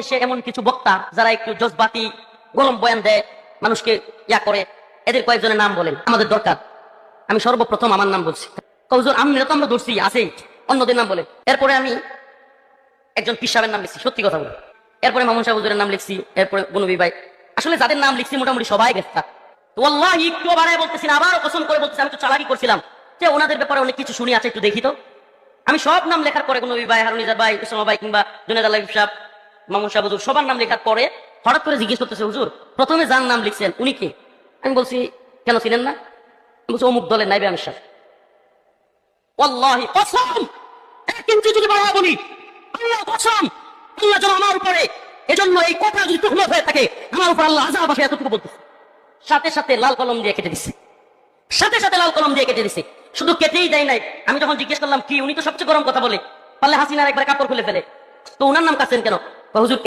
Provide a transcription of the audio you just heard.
দেশে এমন কিছু বক্তা যারা একটু জজবাতি গরম বয়ান দেয়, মানুষকে ইয়া করে, এদের কয়েকজনের নাম বলেন, আমাদের দরকার। আমি সর্বপ্রথম আমার নাম বলছি। হুজুর আমরা তো আমরা ধরছি আছেই, অন্যদের নাম বলেন। এরপরে আমি একজন পীর সাহেবের নাম লিখছি, সত্যি কথা বলে। এরপরে মামুন সাহেব হুজুরের নাম লিখছি, এরপরে বনবী ভাই, আসলে যাদের নাম লিখছি মোটামুটি সবাই গ্রেফতার। তো আল্লাহি একটু বাড়ায় বলতেছি না, আবারও কসম করে বলতেছি, আমি তো চালাকি করছিলাম যে ওনাদের ব্যাপারে অনেক কিছু শুনি আছে, একটু দেখি তো। আমি সব নাম লেখার পরে বনবী ভাই, হারুনিজার ভাই, উসামা ভাই, কিংবা জুনেদ আল্লাহ সাহেব, মামুন সাহেব হুজুর, সবার নাম লেখার পরে হঠাৎ করে জিজ্ঞেস করতেছে, হুজুর প্রথমে যার নাম লিখছেন উনি কে? আমি বলছি কেন চিনেন না? বলছি অমুক দলের নাইবে আমির সাহেব। ওয়াল্লাহি কসম, এক ইঞ্চি যদি বাড়ায় বলি, আল্লাহ কসম, আল্লাহ যেন আমার উপরে, এজন্য এই কথা যদি তুহমত হয়ে থাকে, আমার উপর আল্লাহ আযাব আসে, এতটুকু বলতেছে। সাথে সাথে লাল কলম দিয়ে কেটে দিছে, সাথে সাথে লাল কলম দিয়ে কেটে দিছে। শুধু কেটেই দেয় নাই, আমি যখন জিজ্ঞেস করলাম কি, উনি তো সবচেয়ে গরম কথা বলে, পারলে হাসিনার একবার কাপড় খুলে ফেলে, তো উনার নাম কাটছেন কেন? হুজুর